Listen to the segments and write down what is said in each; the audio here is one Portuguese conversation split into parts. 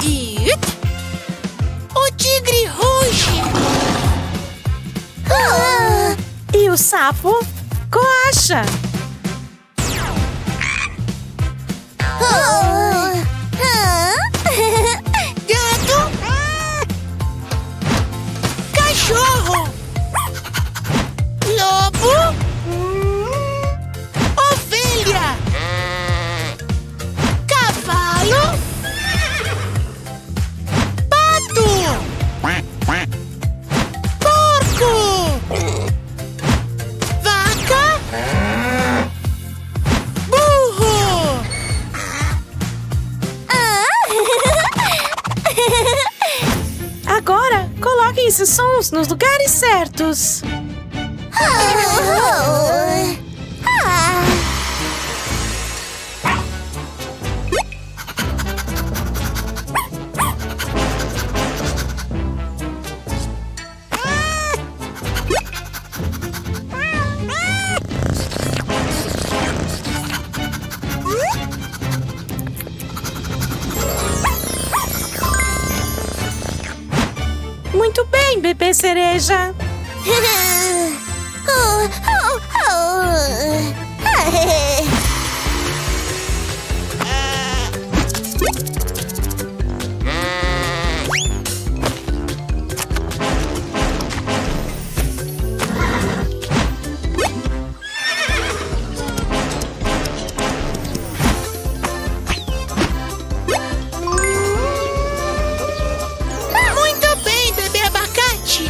E... O tigre ruge! E o sapo coacha. Gato! Cachorro! Lobo! Ovelha! Cavalo! Pato! Porco! Vaca! Burro! Agora, coloquem esses sons nos lugares certos. Muito bem, bebê cereja. Muito bem, bebê abacate!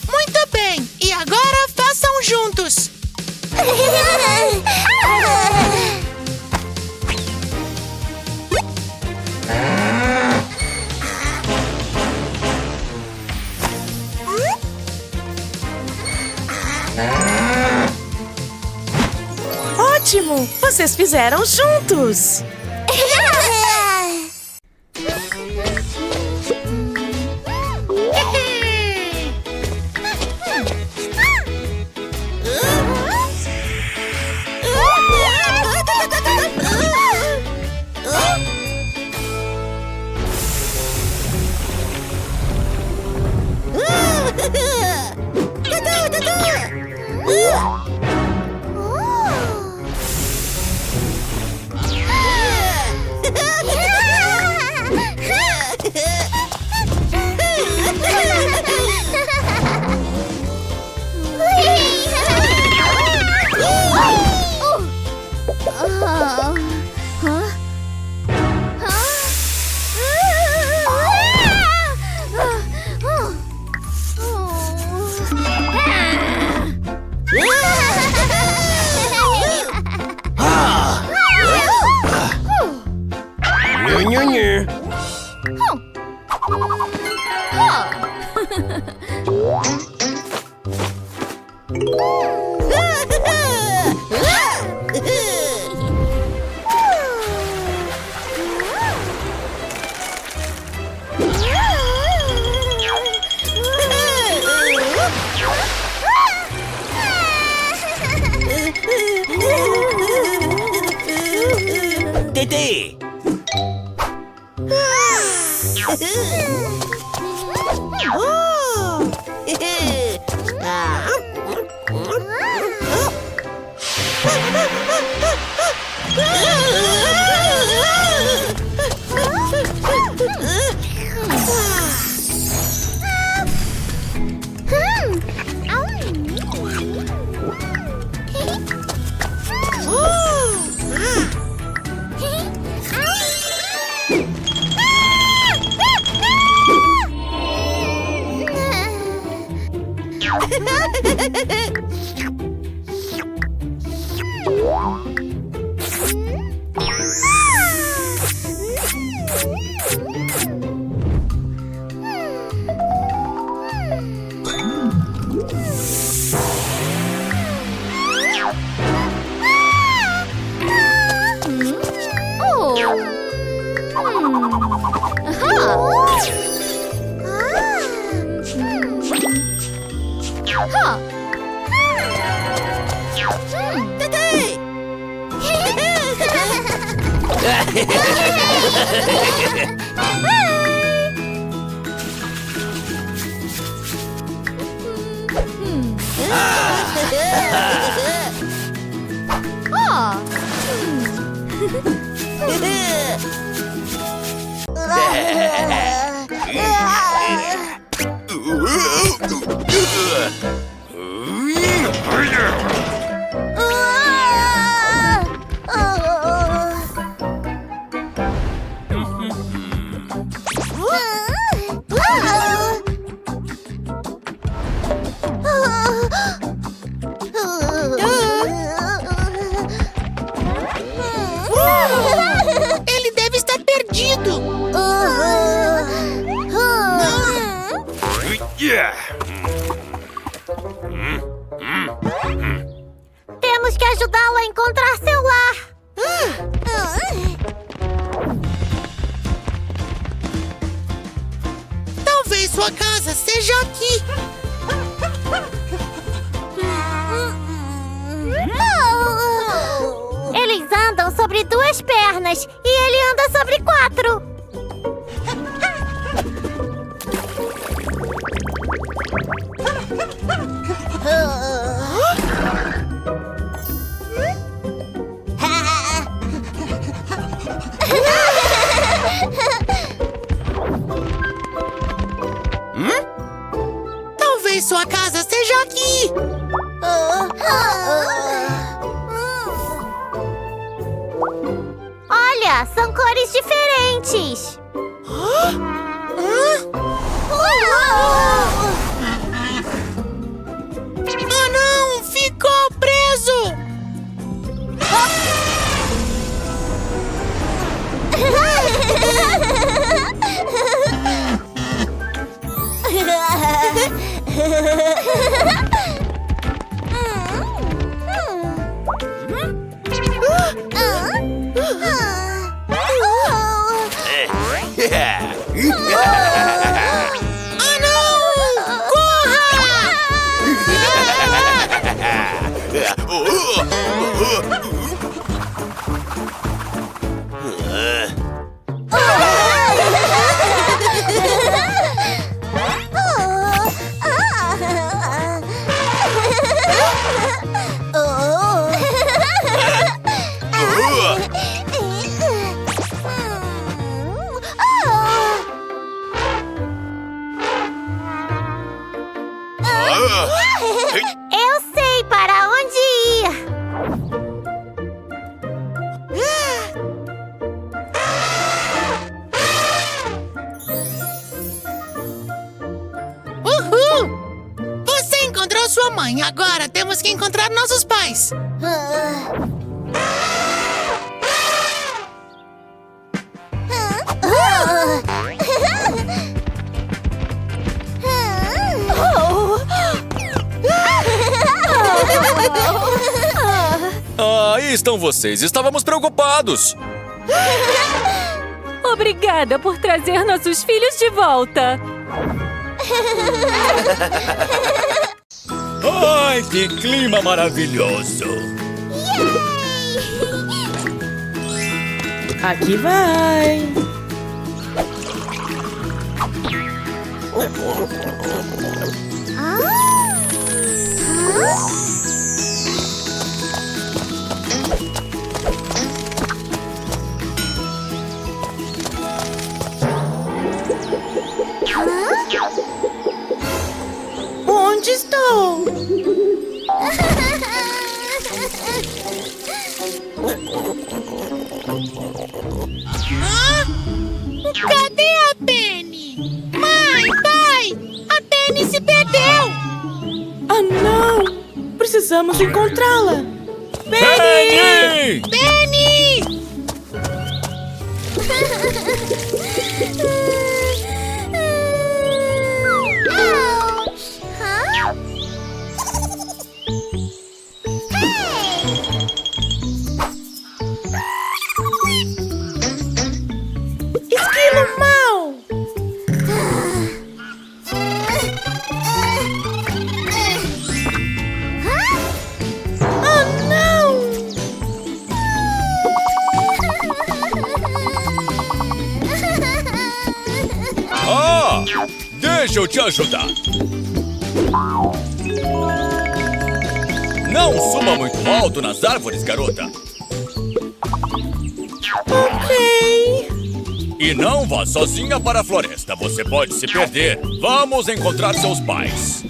Muito bem! E agora façam juntos! Ótimo! Vocês fizeram juntos! gente! Ele deve estar perdido. Temos que ajudá-lo a encontrar seu lar. Talvez sua casa seja aqui. Eles andam sobre 2 pernas e ele anda sobre 4. Talvez sua casa seja aqui. Olha, são cores diferentes. Oh não, ficou preso. Oh não, corra! Eu sei para onde ir. Uhul! Você encontrou sua mãe. Agora temos que encontrar nossos pais. Aí estão vocês. Estávamos preocupados. Obrigada por trazer nossos filhos de volta. Ai, que clima maravilhoso. Aqui vai. Onde estou? Cadê a Penny? Mãe, pai! A Penny se perdeu! Ah, não! Precisamos encontrá-la. Penny! Penny! Esquilo mau! Ah, não! Ah! Deixa eu te ajudar. Não suba muito alto nas árvores, garota. Ok. E não vá sozinha para a floresta. Você pode se perder. Vamos encontrar seus pais.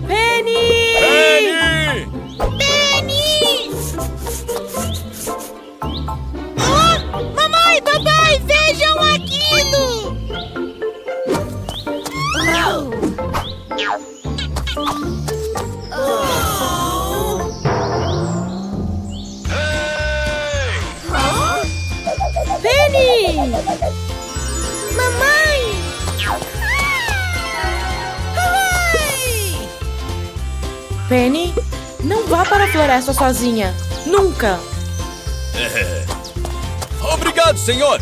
Penny! Penny! Penny! Ah, mamãe, papai, vejam aquilo! Penny! Mamãe! Penny, não vá para a floresta sozinha. Nunca! Obrigado, senhor.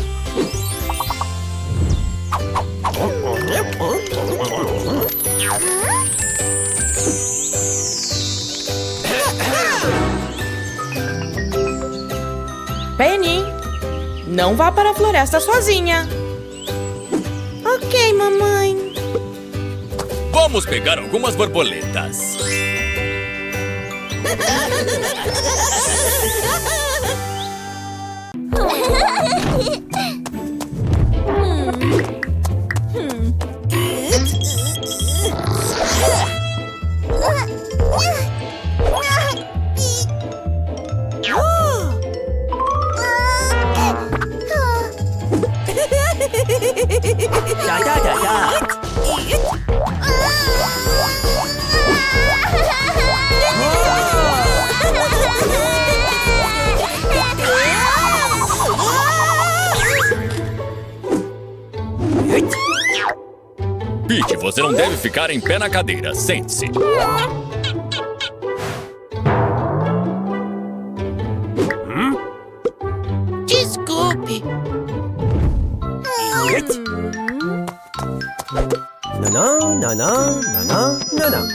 Penny, não vá para a floresta sozinha. Ok, mamãe. Vamos pegar algumas borboletas. Pete, você não deve ficar em pé na cadeira. Sente-se. Desculpe. Não, não, não, não, não, não, não.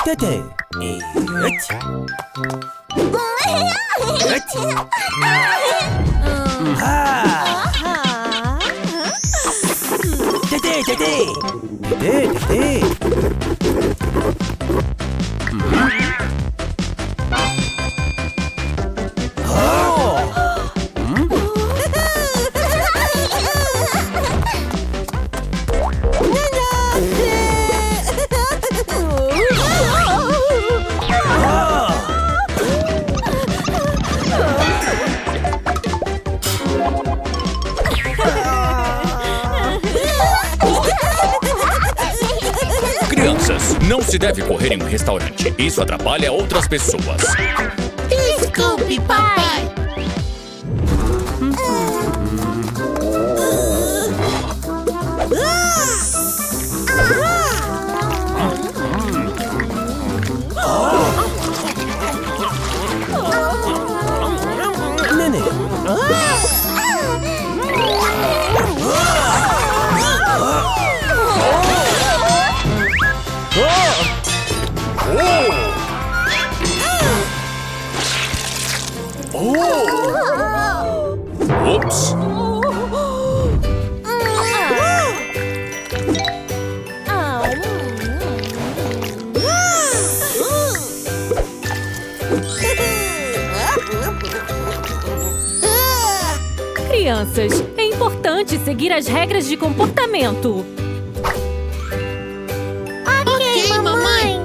Tete. Tete, tete. Tete, tete. Crianças, não se deve correr em um restaurante. Isso atrapalha outras pessoas. Desculpe, papai. Nenê. crianças. É importante seguir as regras de comportamento. Ok, mamãe.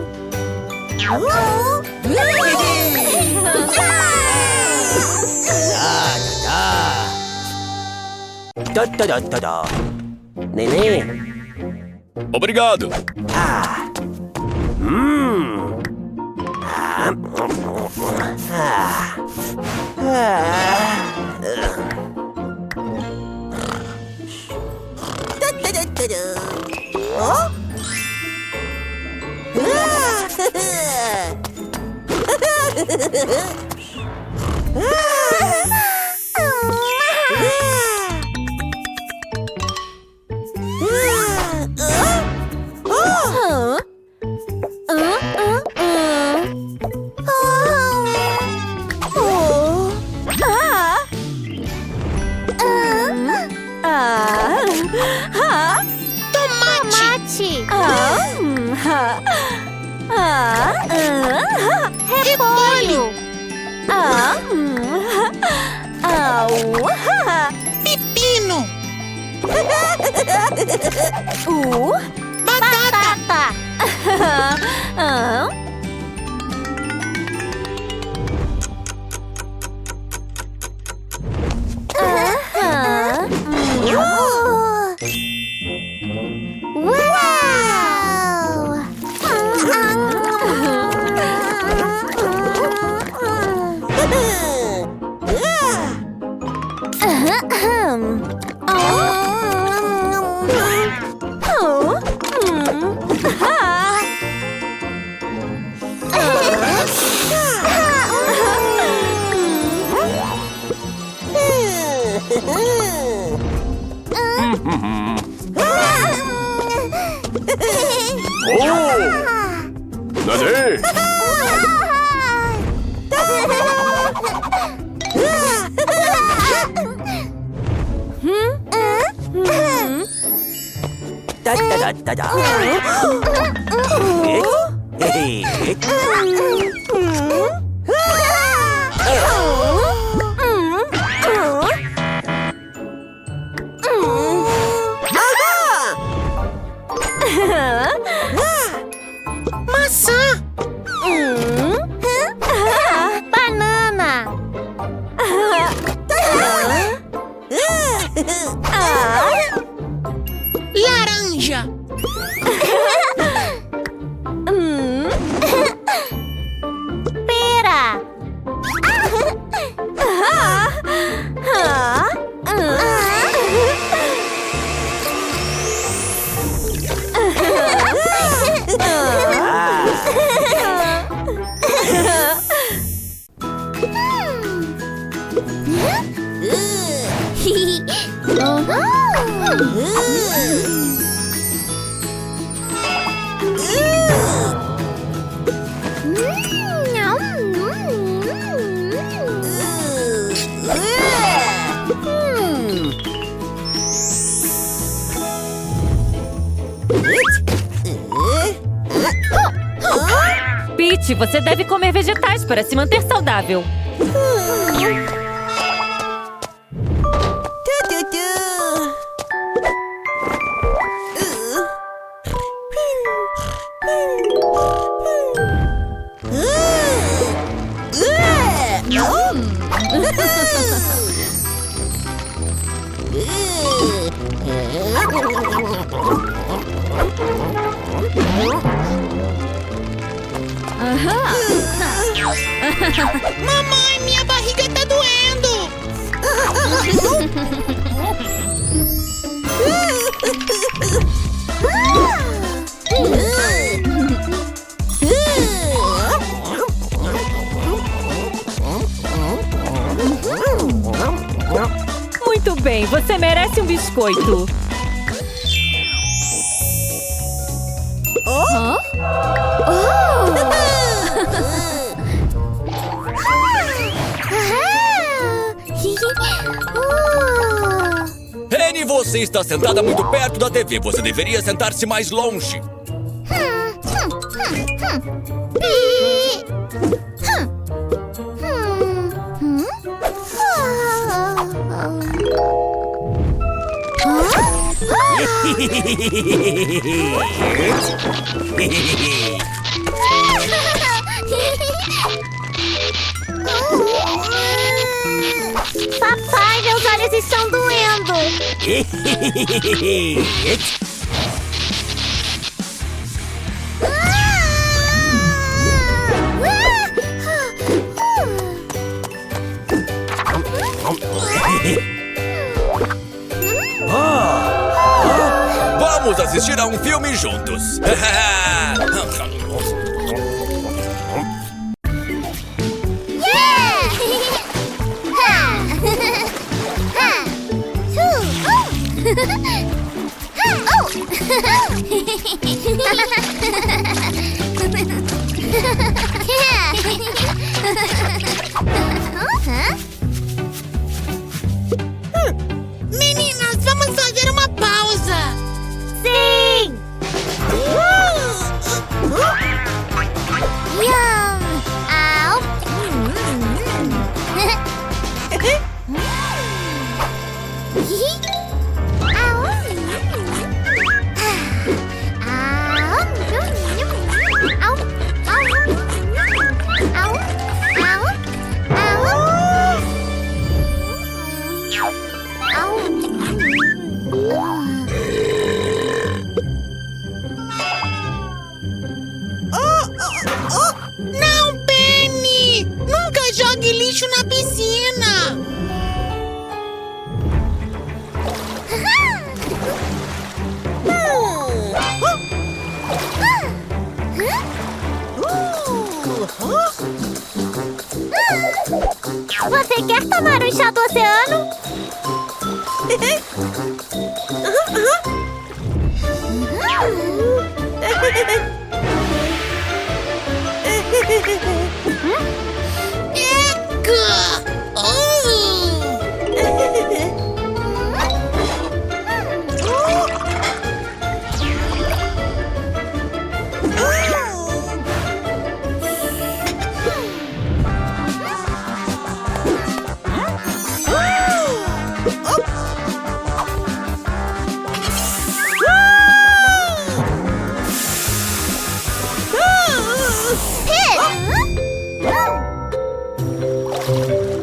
Da, da, da, da, da. Nenê. Obrigado. Ah. Ah. Tomate. Repolho. Pepino. Batata. Nenê. Da, da, da, da, da. Hey, hey. Maçã. Banana. Laranja. Pera. Pete, você deve comer vegetais para se manter saudável. Mamãe, minha barriga tá doendo. Muito bem, você merece um biscoito. Penny, você está sentada muito perto da TV. Você deveria sentar-se mais longe. Papai, meus olhos estão doendo. Vamos assistir a um filme juntos. Meninas, vamos fazer uma pausa. Sim! Yum! Au! Não, Penny! Nunca jogue lixo na piscina. Você quer tomar um chá do oceano? Eca!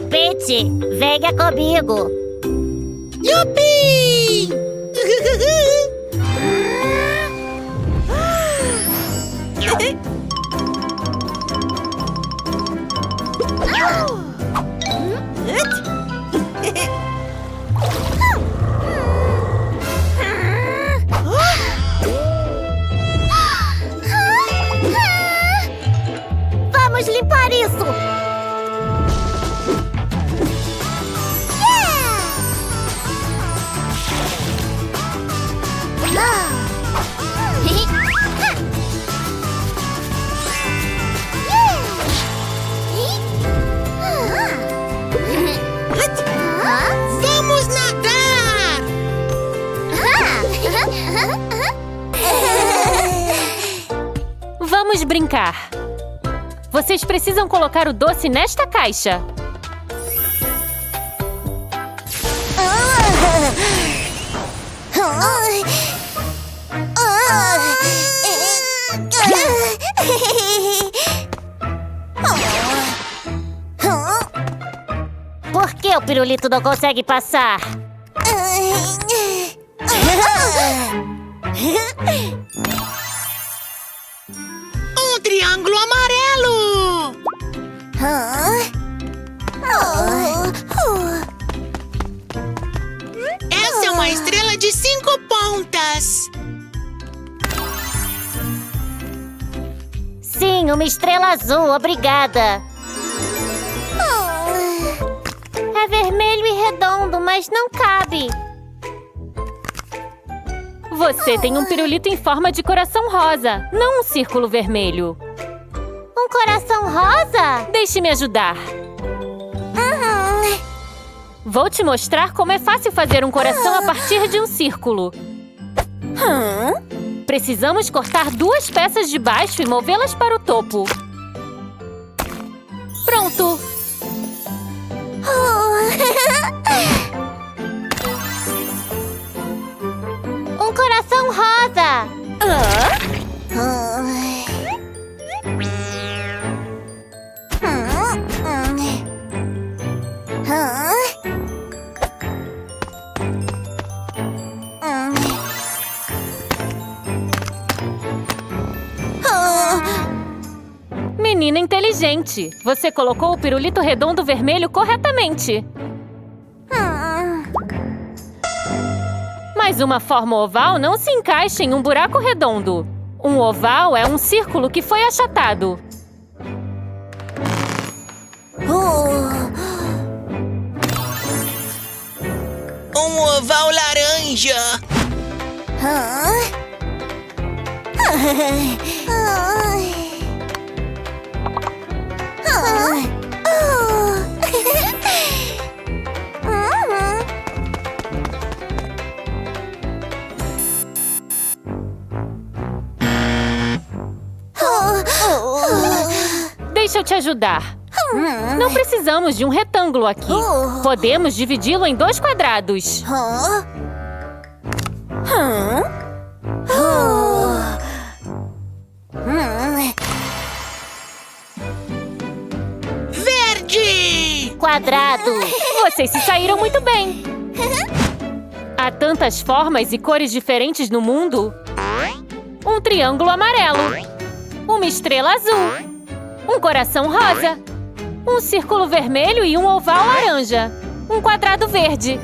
Pete, venha comigo. Yupi! Vamos limpar isso. Vamos nadar! Vamos brincar. Vocês precisam colocar o doce nesta caixa. Por que o pirulito não consegue passar? Um triângulo amarelo! Essa é uma estrela de 5 pontas. Sim, uma estrela azul, obrigada. É vermelho e redondo, mas não cabe. Você tem um pirulito em forma de coração rosa, não um círculo vermelho. Um coração rosa? Deixe-me ajudar. Vou te mostrar como é fácil fazer um coração a partir de um círculo. Precisamos cortar 2 peças de baixo e movê-las para o topo. Pronto! Menina inteligente, você colocou o pirulito redondo vermelho corretamente. Mas uma forma oval não se encaixa em um buraco redondo. Um oval é um círculo que foi achatado. Um oval laranja. Deixa eu te ajudar. Não precisamos de um retângulo aqui. Podemos dividi-lo em 2 quadrados. Verde! Quadrado. Vocês se saíram muito bem. Há tantas formas e cores diferentes no mundo. Um triângulo amarelo. Uma estrela azul. Um coração rosa. Um círculo vermelho e um oval laranja. Um quadrado verde.